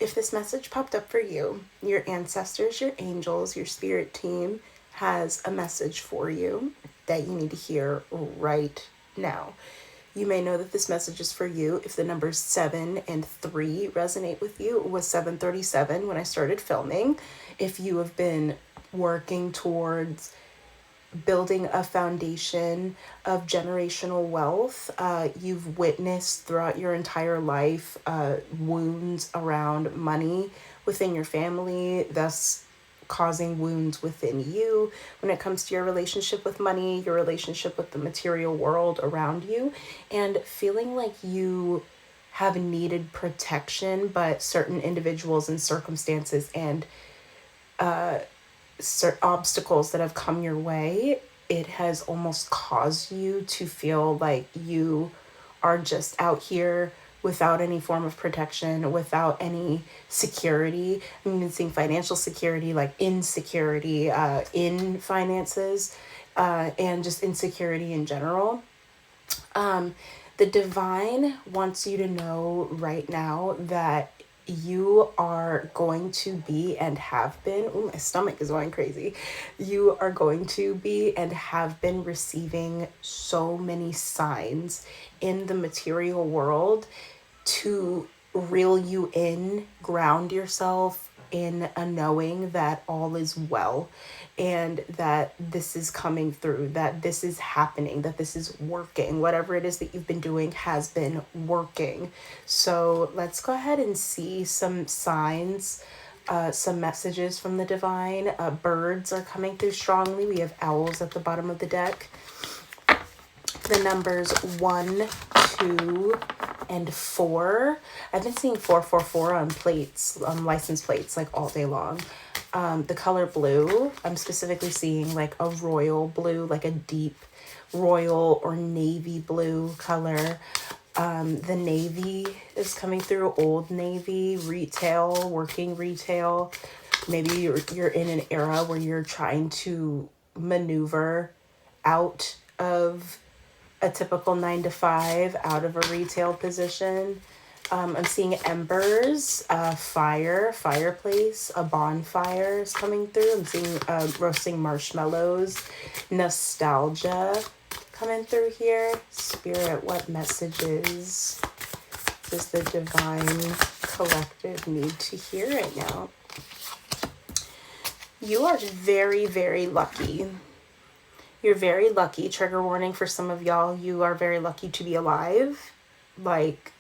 if this message popped up for you, your ancestors, your angels, your spirit team has a message for you that you need to hear right now. You may know that this message is for you if the numbers 7 and 3 resonate with you. It was 7:37 when I started filming. If you have been working towards building a foundation of generational wealth, you've witnessed throughout your entire life wounds around money within your family, thus causing wounds within you when it comes to your relationship with money, your relationship with the material world around you, and feeling like you have needed protection, but certain individuals and circumstances and obstacles that have come your way, it has almost caused you to feel like you are just out here without any form of protection, without any security. I mean, seeing financial security, like insecurity in finances, and just insecurity in general. The divine wants you to know right now that you are going to be and have been, ooh, my stomach is going crazy. You are going to be and have been receiving so many signs in the material world to reel you in, ground yourself in a knowing that all is well and that this is coming through, that this is happening, that this is working. Whatever it is that you've been doing has been working. So let's go ahead and see some signs, some messages from the divine. Birds are coming through strongly. We have owls at the bottom of the deck. The numbers 1, 2, and 4. I've been seeing 444 on plates, on license plates, like all day long. The color blue, I'm specifically seeing like a royal blue, like a deep royal or navy blue color. The navy is coming through, old navy, retail, working retail. Maybe you're in an era where you're trying to maneuver out of a typical 9 to 5, out of a retail position. I'm seeing embers, fireplace, a bonfire is coming through. I'm seeing roasting marshmallows, nostalgia coming through here. Spirit, what messages does the divine collective need to hear right now? You are very, very lucky. You're very lucky. Trigger warning for some of y'all. You are very lucky to be alive. Like,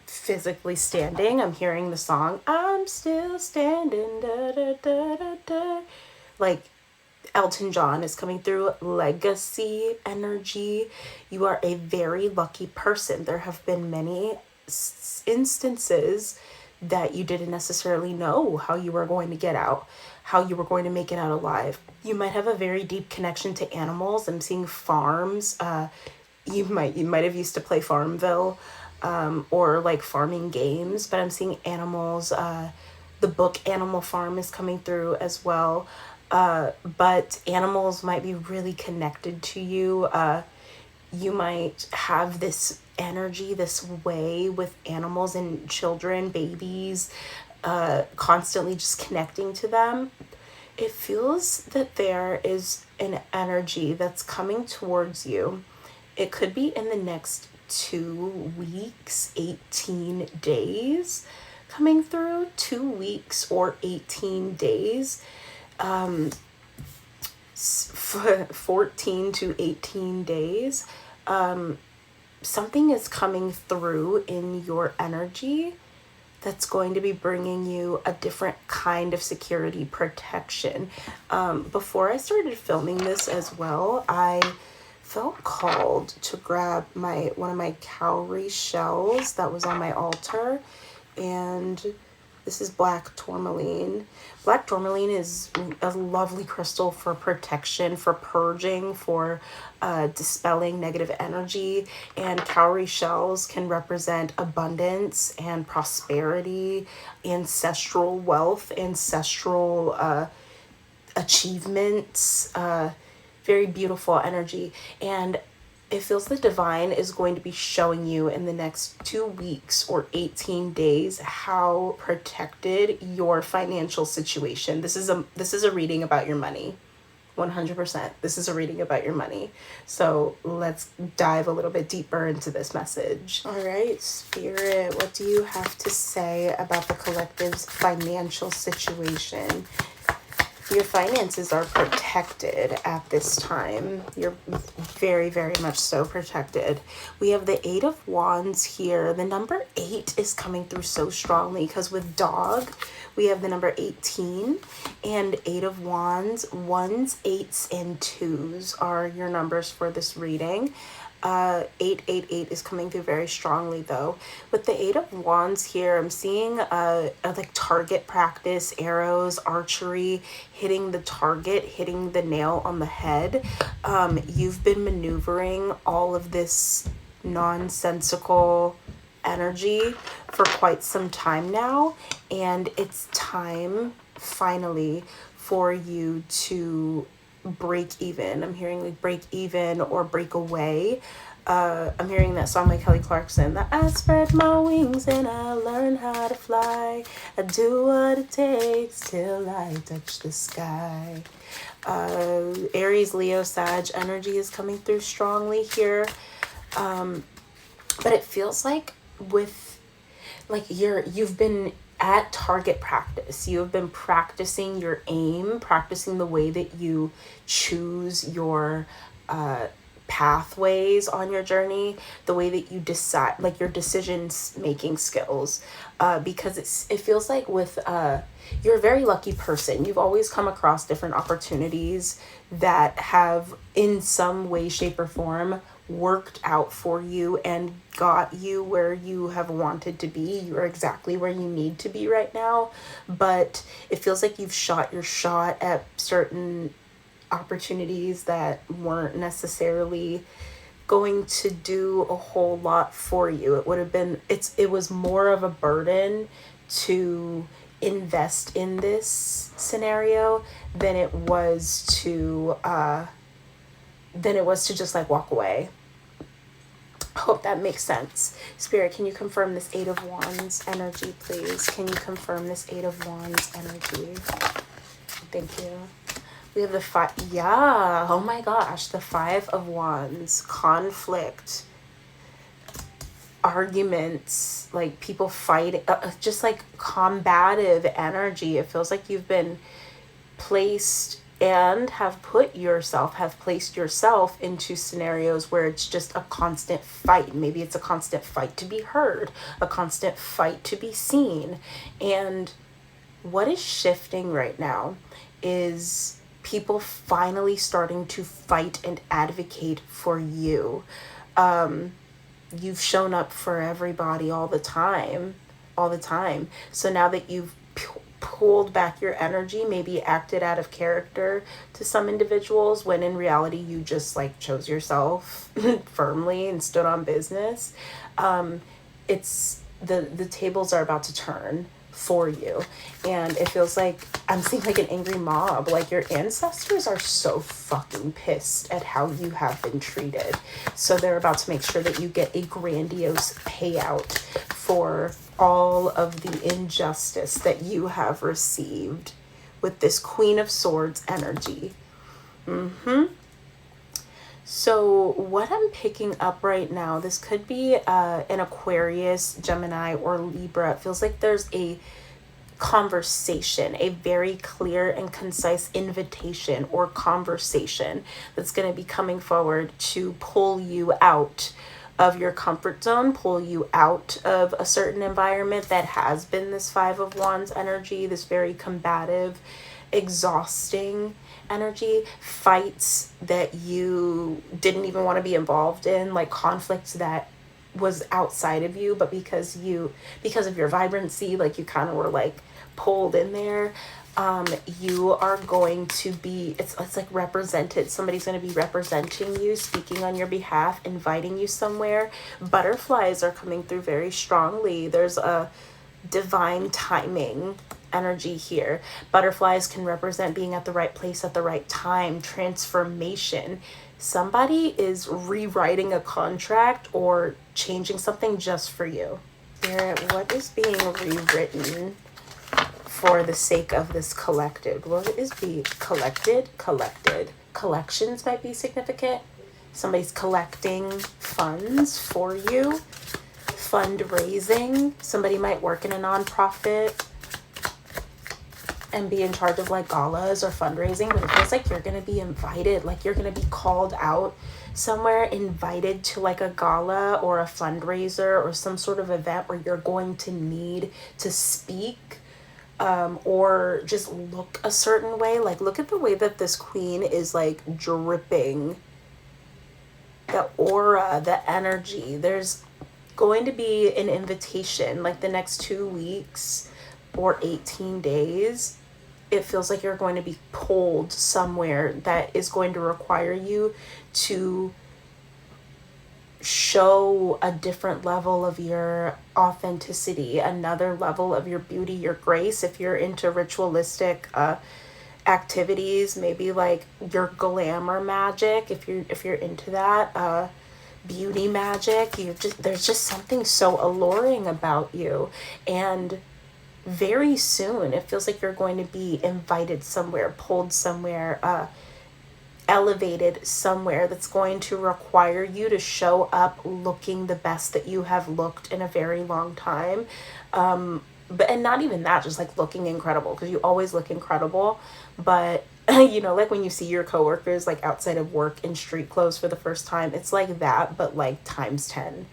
physically standing. I'm hearing the song, I'm still standing, da, da, da, da, da. Like, Elton John is coming through. Legacy energy. You are a very lucky person. There have been many instances that you didn't necessarily know how you were going to get out, how you were going to make it out alive. You might have a very deep connection to animals. I'm seeing farms. You might have used to play Farmville, or like farming games, but I'm seeing animals. The book Animal Farm is coming through as well. But animals might be really connected to you. You might have this energy, this way with animals and children, babies, constantly just connecting to them. It feels that there is an energy that's coming towards you. It could be in the next 2 weeks, 18 days coming through, 2 weeks or 18 days. 14 to 18 days. Something is coming through in your energy that's going to be bringing you a different kind of security protection. Before I started filming this as well, I felt called to grab one of my cowrie shells that was on my altar, and this is black tourmaline. Black tourmaline is a lovely crystal for protection, for purging, for dispelling negative energy. And cowrie shells can represent abundance and prosperity, ancestral wealth, ancestral achievements, very beautiful energy. And it feels the divine is going to be showing you in the next 2 weeks or 18 days how protected your financial situation. This is a reading about your money. 100%. This is a reading about your money. So let's dive a little bit deeper into this message. All right, Spirit, what do you have to say about the collective's financial situation? Your finances are protected at this time. You're very, very much so protected. We have the 8 of Wands here. The number 8 is coming through so strongly because with dog, we have the number 18 and 8 of Wands. 1s, 8s, and 2s are your numbers for this reading. 888 is coming through very strongly though. With the 8 of Wands here, I'm seeing a like target practice, arrows, archery, hitting the target, hitting the nail on the head. You've been maneuvering all of this nonsensical energy for quite some time now, and it's time finally for you to break even. I'm hearing like break even or break away. I'm hearing that song by Kelly Clarkson, that I spread my wings and I learn how to fly. I do what it takes till I touch the sky. Aries, Leo, Sag energy is coming through strongly here. But it feels like you've been at target practice. You have been practicing your aim, practicing the way that you choose your pathways on your journey, the way that you decide, like your decisions making skills. Because it feels like you're a very lucky person. You've always come across different opportunities that have in some way, shape, or form worked out for you and got you where you have wanted to be. You're exactly where you need to be right now, but it feels like you've shot your shot at certain opportunities that weren't necessarily going to do a whole lot for you. It was more of a burden to invest in this scenario than it was to just like walk away. Hope that makes sense. Spirit, can you confirm this 8 of Wands energy, please? Can you confirm this 8 of Wands energy? Thank you. We have the 5. Yeah. Oh my gosh. The 5 of Wands. Conflict. Arguments. Like people fighting. Just like combative energy. It feels like you've been placed and have placed yourself into scenarios where it's just a constant fight. Maybe it's a constant fight to be heard, a constant fight to be seen. And what is shifting right now is people finally starting to fight and advocate for you. You've shown up for everybody all the time. So now that you've pulled back your energy, maybe acted out of character to some individuals, when in reality you just like chose yourself firmly and stood on business. It's the tables are about to turn for you, and it feels like I'm seeing like an angry mob. Like your ancestors are so fucking pissed at how you have been treated, so they're about to make sure that you get a grandiose payout for all of the injustice that you have received with this Queen of Swords energy. So what I'm picking up right now, this could be an Aquarius, Gemini, or Libra. It feels like there's a conversation, a very clear and concise invitation or conversation that's going to be coming forward to pull you out of your comfort zone, pull you out of a certain environment that has been this 5 of Wands energy, this very combative, exhausting energy, fights that you didn't even want to be involved in, like conflicts that was outside of you, but because of your vibrancy, like you kind of were like pulled in there. You are going to be, it's like represented. Somebody's going to be representing you, speaking on your behalf, inviting you somewhere. Butterflies are coming through very strongly. There's a divine timing energy here. Butterflies can represent being at the right place at the right time, transformation. Somebody is rewriting a contract or changing something just for you. Spirit, what is being rewritten for the sake of this collected? What is being collected? Collections might be significant. Somebody's collecting funds for you. Fundraising. Somebody might work in a nonprofit and be in charge of like galas or fundraising, but it feels like you're going to be invited, like you're going to be called out somewhere, invited to like a gala or a fundraiser or some sort of event where you're going to need to speak, or just look a certain way. Like, look at the way that this queen is like dripping, the aura, the energy. There's going to be an invitation like the next 2 weeks or 18 days. It feels like you're going to be pulled somewhere that is going to require you to show a different level of your authenticity, another level of your beauty, your grace. If you're into ritualistic activities, maybe like your glamour magic, if you're into that, beauty magic, there's just something so alluring about you. And very soon it feels like you're going to be invited somewhere, pulled somewhere, elevated somewhere that's going to require you to show up looking the best that you have looked in a very long time. And not even that, just like looking incredible, because you always look incredible. But like when you see your coworkers like outside of work in street clothes for the first time, it's like that, but like times 10.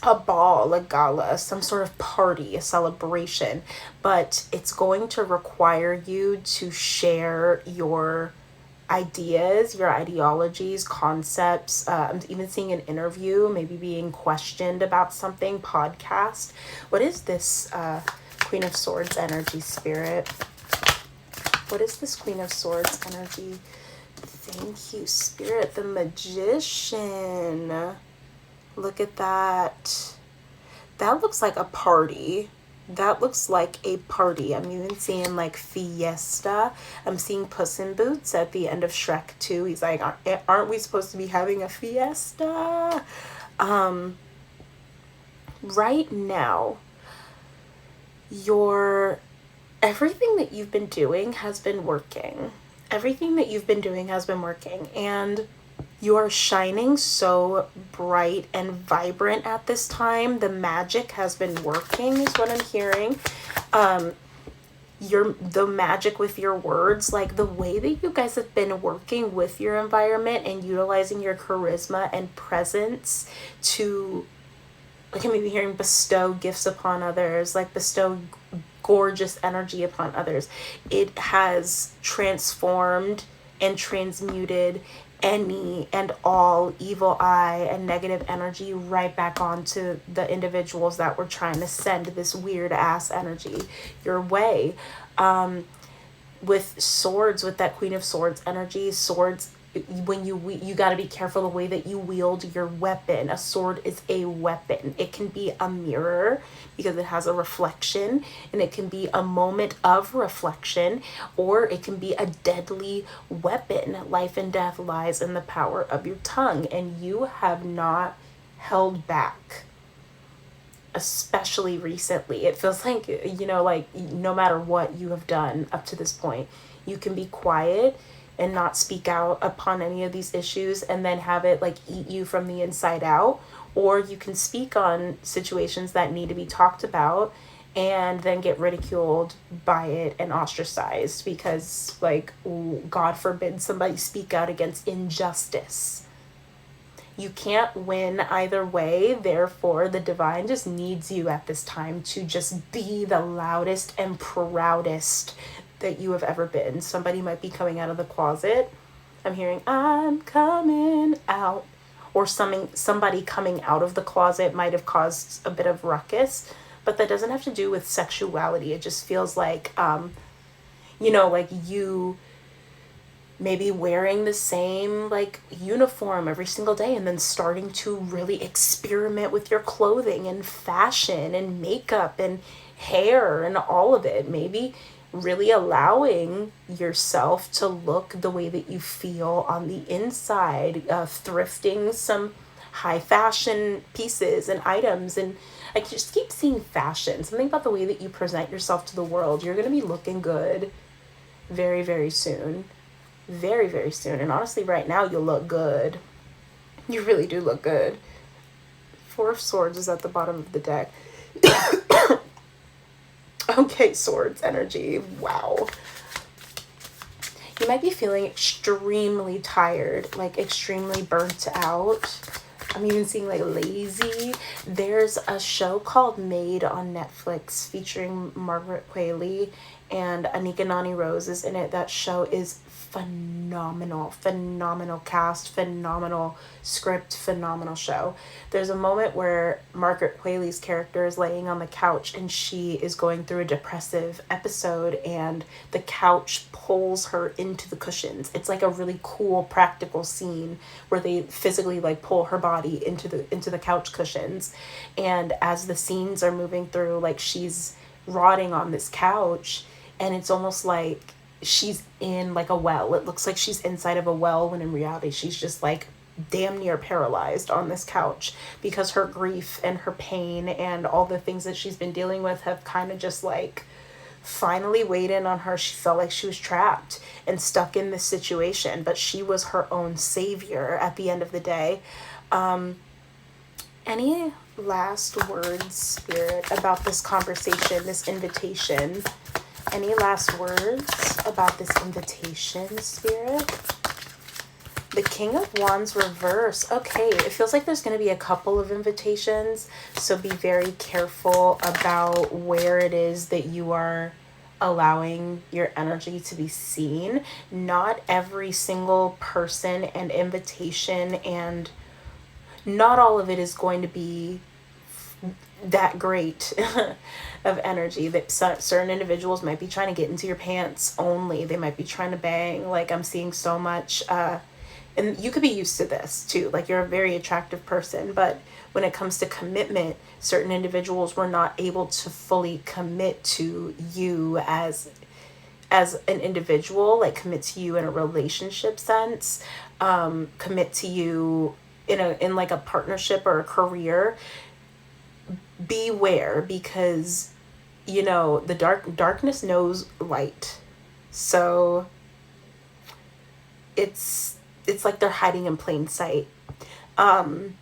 A ball, a gala, some sort of party, a celebration, but it's going to require you to share your ideas, your ideologies, concepts. I'm even seeing an interview, maybe being questioned about something, podcast. What is this Queen of Swords energy, Spirit? What is this Queen of Swords energy? Thank you, Spirit. The Magician. Look at that. That looks like a party. That looks like a party. I'm even seeing like fiesta. I'm seeing Puss in Boots at the end of Shrek 2. He's like, aren't we supposed to be having a fiesta? Right now, everything that you've been doing has been working. Everything that you've been doing has been working. And you are shining so bright and vibrant at this time. The magic has been working, is what I'm hearing. The magic with your words, like the way that you guys have been working with your environment and utilizing your charisma and presence to, like, I'm maybe hearing bestow gifts upon others, like bestow gorgeous energy upon others. It has transformed and transmuted any and all evil eye and negative energy right back onto the individuals that were trying to send this weird ass energy your way. With swords, with that Queen of Swords energy, swords, when you got to be careful the way that you wield your weapon. A sword is a weapon. It can be a mirror because it has a reflection, and it can be a moment of reflection, or it can be a deadly weapon. Life and death lies in the power of your tongue, and you have not held back, especially recently. It feels like, like no matter what you have done up to this point, you can be quiet and not speak out upon any of these issues and then have it like eat you from the inside out, or you can speak on situations that need to be talked about and then get ridiculed by it and ostracized because, like, God forbid somebody speak out against injustice. You can't win either way. Therefore, the divine just needs you at this time to just be the loudest and proudest that you have ever been. Somebody might be coming out of the closet. I'm hearing, I'm coming out. Or somebody coming out of the closet might have caused a bit of ruckus. But that doesn't have to do with sexuality. It just feels like, like you maybe wearing the same like uniform every single day and then starting to really experiment with your clothing and fashion and makeup and hair and all of it. Maybe really allowing yourself to look the way that you feel on the inside, thrifting some high fashion pieces and items. And I just keep seeing fashion, something about the way that you present yourself to the world. You're going to be looking good very, very soon. Very, very soon. And honestly, right now, you look good. You really do look good. Four of Swords is at the bottom of the deck. Okay, Swords energy. Wow. You might be feeling extremely tired, like extremely burnt out. I'm even seeing like lazy. There's a show called Made on Netflix featuring Margaret Qualley and Anika Noni Rose is in it. That show is phenomenal. Phenomenal cast, phenomenal script, phenomenal show. There's a moment where Margaret Qualley's character is laying on the couch and she is going through a depressive episode and the couch pulls her into the cushions. It's like a really cool practical scene where they physically like pull her body into the couch cushions. And as the scenes are moving through, like she's rotting on this couch and it's almost like she's in like a well. It looks like she's inside of a well when in reality she's just like damn near paralyzed on this couch because her grief and her pain and all the things that she's been dealing with have kind of just like finally weighed in on her. She felt like she was trapped and stuck in this situation, but she was her own savior at the end of the day. Any last words, Spirit, about this conversation, this invitation? Any last words about this invitation, Spirit? The King of Wands reverse. Okay, it feels like there's going to be a couple of invitations, so be very careful about where it is that you are allowing your energy to be seen. Not every single person and invitation, and not all of it is going to be that great of energy. That certain individuals might be trying to get into your pants only. They might be trying to bang. Like I'm seeing so much and you could be used to this too, like you're a very attractive person, but when it comes to commitment, certain individuals were not able to fully commit to you as an individual, like commit to you in a relationship sense, commit to you in like a partnership or a career. Beware, because the darkness knows light. So it's like they're hiding in plain sight. I'm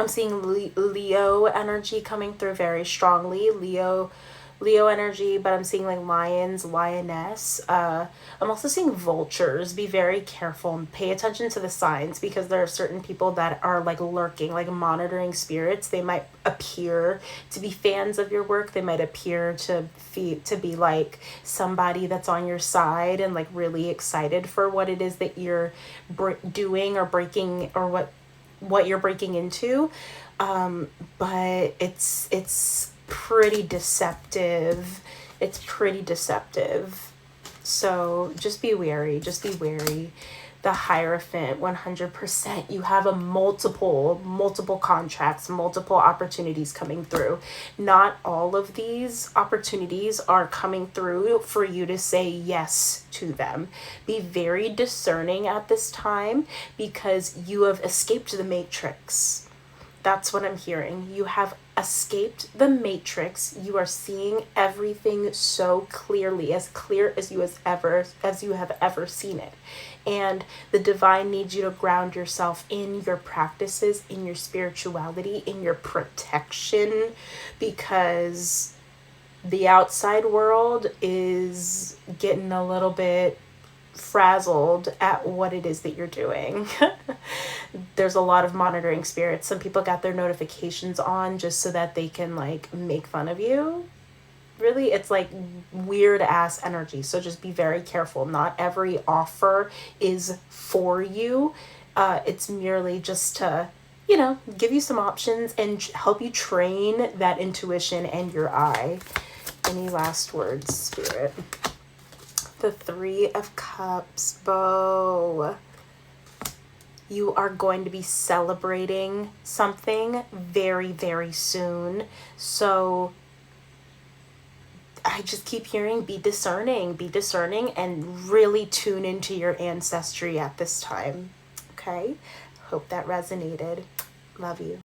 seeing Leo energy coming through very strongly. Leo energy, but I'm seeing like lions, lioness. I'm also seeing vultures. Be very careful and pay attention to the signs, because there are certain people that are like lurking, like monitoring spirits. They might appear to be fans of your work. They might appear to be like somebody that's on your side and like really excited for what it is that you're doing or breaking, or what you're breaking into. But it's pretty deceptive. It's pretty deceptive. So just be wary. Just be wary. The Hierophant, 100%. You have multiple contracts, multiple opportunities coming through. Not all of these opportunities are coming through for you to say yes to them. Be very discerning at this time, because you have escaped the matrix. That's what I'm hearing. You have escaped the matrix. You are seeing everything so clearly, as clear as you have ever seen it. And the divine needs you to ground yourself in your practices, in your spirituality, in your protection, because the outside world is getting a little bit frazzled at what it is that you're doing. There's a lot of monitoring spirits. Some people got their notifications on just so that they can like make fun of you. Really, it's like weird ass energy. So just be very careful. Not every offer is for you. It's merely just to, give you some options and help you train that intuition and your eye. Any last words, Spirit? The Three of Cups, Beau. You are going to be celebrating something very, very soon. So I just keep hearing be discerning, and really tune into your ancestry at this time. Okay? Hope that resonated. Love you.